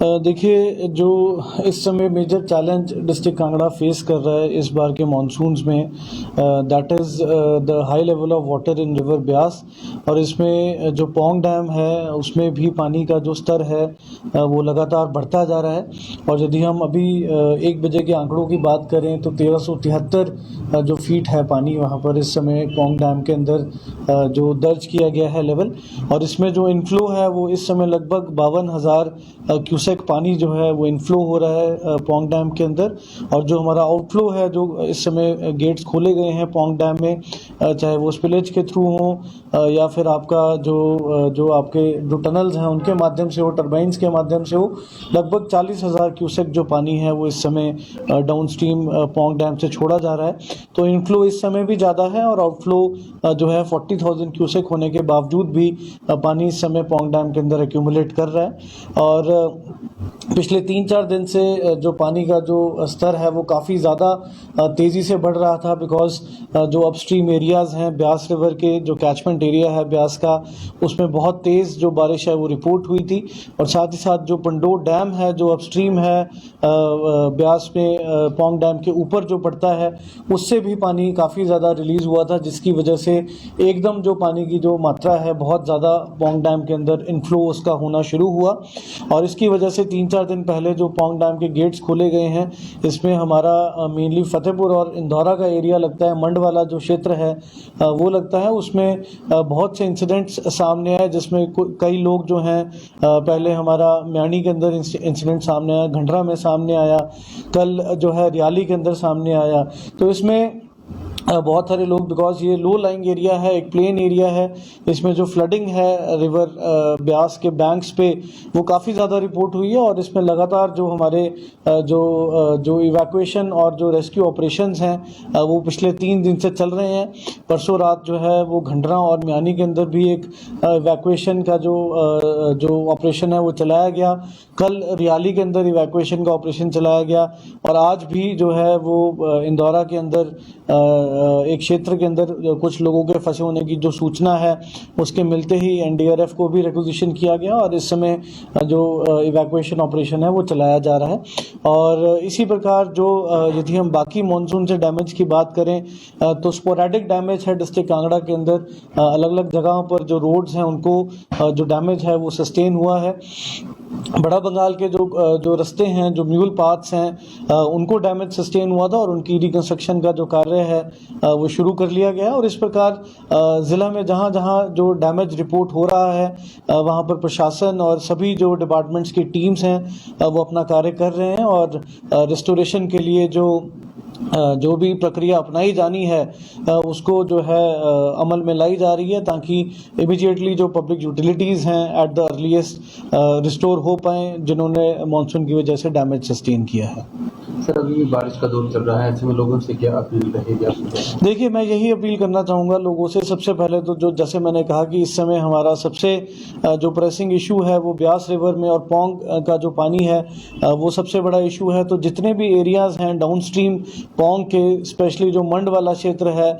देखिए, जो इस समय major challenge district Kangra face कर रहा है इस बार के मानसून्स में, that is the high level of water in river Beas. और इसमें जो पौंग डैम है उसमें भी पानी का जो स्तर है वो लगातार बढ़ता जा रहा है। और यदि हम अभी 1 बजे के आंकड़ों की बात करें तो 1373 जो फीट है पानी वहाँ पर इस समय पौंग डैम के अंदर जो दर्ज किया गया है लेवल। और इसमें जो इनफ्लो है वो इस समय लगभग 52,000 क्यूसेक पानी जो है वो इनफ्लो हो रहा है पौंग डैम के अंदर। और जो हमारा आउटफ्लो है, जो इस समय गेट्स खोले गए हैं पौंग डैम में, चाहे वो स्पिलेज के थ्रू हो या फिर आपका जो आपके जो टनल्स हैं उनके माध्यम से हो, टर्बाइंस के माध्यम से हो, लगभग 40,000 क्यूसेक जो पानी है वो इस समय डाउन स्ट्रीम पौंग डैम से छोड़ा जा रहा है। तो इनफ्लो इस समय भी ज़्यादा है और आउटफ्लो जो है 40,000 क्यूसेक होने के बावजूद भी पानी इस समय पौंग डैम के अंदर एक्यूमुलेट कर रहा है। और पिछले 3-4 दिन से जो पानी का जो स्तर है वो काफ़ी ज़्यादा तेज़ी से बढ़ रहा था, बिकॉज जो अपस्ट्रीम एरियाज़ हैं ब्यास रिवर के, जो कैचमेंट एरिया है ब्यास का, उसमें बहुत तेज़ जो बारिश है वो रिपोर्ट हुई थी। और साथ ही साथ जो पंडोर डैम है जो अपस्ट्रीम है ब्यास में पौंग डैम के ऊपर जो पड़ता है, उससे भी पानी काफ़ी ज़्यादा रिलीज़ हुआ था, जिसकी वजह से एकदम जो पानी की जो मात्रा है बहुत ज़्यादा पौंग डैम के अंदर इनफ्लो उसका होना शुरू हुआ। और इसकी वजह से 3-4 दिन पहले जो पौंग डैम के गेट्स खोले गए हैं, इसमें हमारा मेनली फतेहपुर और इंदौरा का एरिया लगता है, मंड वाला जो क्षेत्र है वो लगता है। उसमें बहुत से इंसिडेंट्स सामने आए, जिसमें कई लोग जो हैं, पहले हमारा म्याणी के अंदर इंसिडेंट सामने आया, घंडरा में सामने आया, कल जो है रियाली के अंदर सामने आया। तो इसमें बहुत सारे लोग, बिकॉज ये लो लाइंग एरिया है, एक प्लेन एरिया है, इसमें जो फ्लडिंग है रिवर ब्यास के बैंक्स पे वो काफ़ी ज़्यादा रिपोर्ट हुई है। और इसमें लगातार जो हमारे जो इवैक्यूएशन और जो रेस्क्यू ऑपरेशंस हैं वो पिछले 3 दिन से चल रहे हैं। परसों रात जो है वो घंडरा और म्यानी के अंदर भी एक इवैक्यूएशन का जो ऑपरेशन है वो चलाया गया, कल रियाली के अंदर इवैक्यूएशन का ऑपरेशन चलाया गया। और आज भी जो है वो इंदौरा के अंदर एक क्षेत्र के अंदर कुछ लोगों के फंसे होने की जो सूचना है, उसके मिलते ही एनडीआरएफ को भी रिक्विजिशन किया गया और इस समय जो इवैक्यूएशन ऑपरेशन है वो चलाया जा रहा है। और इसी प्रकार जो यदि हम बाकी मॉनसून से डैमेज की बात करें तो स्पोरेडिक डैमेज है डिस्ट्रिक्ट कांगड़ा के अंदर, अलग अलग जगहों पर जो रोड्स हैं उनको जो डैमेज है वो सस्टेन हुआ है। बड़ा बंगाल के जो रास्ते हैं, जो म्यूल पाथ्स हैं, उनको डैमेज सस्टेन हुआ था और उनकी रिकंस्ट्रक्शन का जो कार्य है वो शुरू कर लिया गया है। और इस प्रकार ज़िला में जहाँ जहाँ जो डैमेज रिपोर्ट हो रहा है वहाँ पर प्रशासन और सभी जो डिपार्टमेंट्स की टीम्स हैं वो अपना कार्य कर रहे हैं। और रिस्टोरेशन के लिए जो भी प्रक्रिया अपनाई जानी है उसको जो है अमल में लाई जा रही है, ताकि इमीडिएटली जो पब्लिक यूटिलिटीज़ हैं एट द अर्लीस्ट रिस्टोर हो पाएँ, जिन्होंने मानसून की वजह से डैमेज सस्टेन किया है। सर, अभी भी बारिश का दौर चल रहा है, ऐसे में लोगों से क्या अपील रहेगी आपकी? देखिए, मैं यही अपील करना चाहूँगा लोगों से। सबसे पहले तो जो जैसे मैंने कहा कि इस समय हमारा सबसे जो प्रेसिंग इशू है वो ब्यास रिवर में और पौंग का जो पानी है वो सबसे बड़ा इशू है। तो जितने भी एरियाज़ हैं डाउन स्ट्रीम पौंग के, स्पेशली जो मंड वाला क्षेत्र है,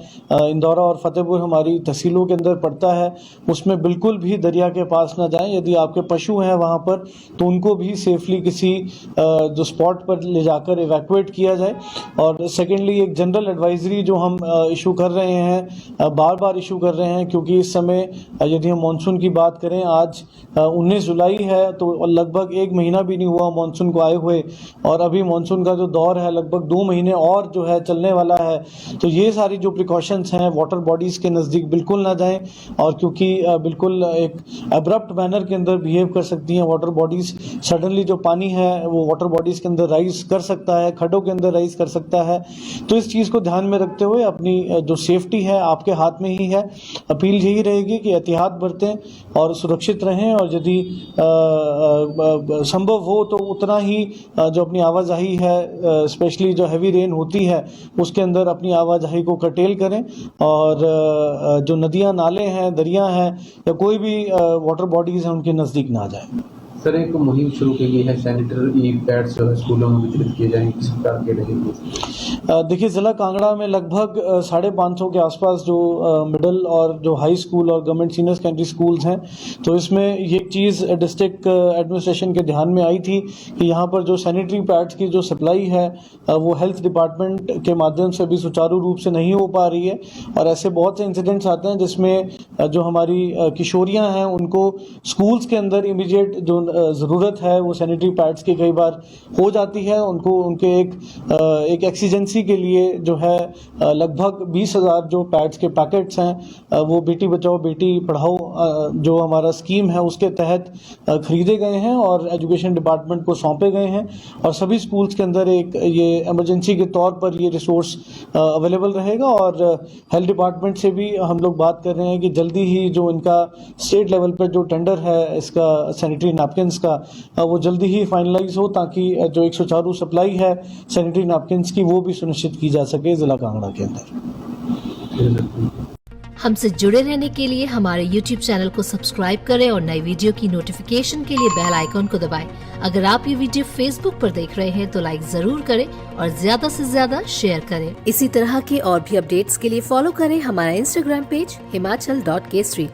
इंदौरा और फतेहपुर हमारी तहसीलों के अंदर पड़ता है, उसमें बिल्कुल भी दरिया के पास ना जाएं। यदि आपके पशु हैं वहाँ पर तो उनको भी सेफली किसी जो स्पॉट पर ले जाकर इवैक्यूएट किया जाए। और सेकेंडली एक जनरल एडवाइजरी जो हम इशू कर रहे हैं, बार बार इशू कर रहे हैं, क्योंकि इस समय यदि हम मानसून की बात करें, आज 19 जुलाई है, तो लगभग 1 महीना भी नहीं हुआ मानसून को आए हुए, और अभी मानसून का जो दौर है लगभग 2 महीने और जो है चलने वाला है। तो ये सारी जो प्रिकॉशंस हैं, वाटर बॉडीज़ के नज़दीक बिल्कुल ना जाएं, और क्योंकि बिल्कुल एक अब्रप्ट मैनर के अंदर बिहेव कर सकती हैं वाटर बॉडीज़। सडनली जो पानी है वो वाटर बॉडीज़ के अंदर राइज कर सकता है, खड्डों के अंदर राइज कर सकता है। तो इस चीज़ को ध्यान में रखते हुए अपनी जो सेफ्टी है आपके हाथ में ही है। अपील यही रहेगी कि एहतियात बरतें और सुरक्षित रहें, और यदि संभव हो तो उतना ही जो अपनी आवाजाही है, स्पेशली जो हैवी रेन होती है उसके अंदर अपनी आवाजाही को कर्टेल करें। और जो नदियां, नाले हैं, दरिया हैं या कोई भी वाटर बॉडीज़ हैं उनके नज़दीक ना जाएं। सर एक मुहिम शुरू की गई है, सैनिटरी पैड्स जो है स्कूलों में वितरित किए जाएंगे, किस प्रकार के रहेंगे? देखिए ज़िला कांगड़ा में लगभग 550 के आसपास जो मिडिल और जो हाई स्कूल और गवर्नमेंट सीनियर सेकेंडरी स्कूल्स हैं, तो इसमें ये चीज़ डिस्ट्रिक्ट एडमिनिस्ट्रेशन के ध्यान में आई थी कि यहाँ पर जो सैनिटरी पैड्स की जो सप्लाई है वो हेल्थ डिपार्टमेंट के माध्यम से भी सुचारू रूप से नहीं हो पा रही है, और ऐसे बहुत से इंसिडेंट्स आते हैं जिसमें जो हमारी किशोरियाँ हैं उनको स्कूल्स के अंदर इमीडिएट जो ज़रूरत है वो सैनिटरी पैड्स की कई बार हो जाती है, उनको उनके एक एक्सीजेंसी के लिए जो है लगभग 20,000 जो पैड्स के पैकेट्स हैं वो बेटी बचाओ बेटी पढ़ाओ जो हमारा स्कीम है उसके तहत खरीदे गए हैं और एजुकेशन डिपार्टमेंट को सौंपे गए हैं, और सभी स्कूल्स के अंदर एक ये इमरजेंसी के तौर पर ये रिसोर्स अवेलेबल रहेगा। और हेल्थ डिपार्टमेंट से भी हम लोग बात कर रहे हैं कि जल्दी ही जो इनका स्टेट लेवल पर जो टेंडर है इसका सैनिटरी नैपकिन्स का वो जल्दी ही फाइनलाइज हो, ताकि जो एक सुचारू सप्लाई है सैनिटरी नैपकिन्स की वो भी सुनिश्चित की जा सके जिला कांगड़ा के अंदर। हमसे जुड़े रहने के लिए हमारे YouTube चैनल को सब्सक्राइब करें और नई वीडियो की नोटिफिकेशन के लिए बेल आइकॉन को दबाएं। अगर आप ये वीडियो Facebook पर देख रहे हैं तो लाइक जरूर करें और ज्यादा से ज्यादा शेयर करें। इसी तरह के और भी अपडेट्स के लिए फॉलो करें हमारा Instagram पेज himachal.kesri।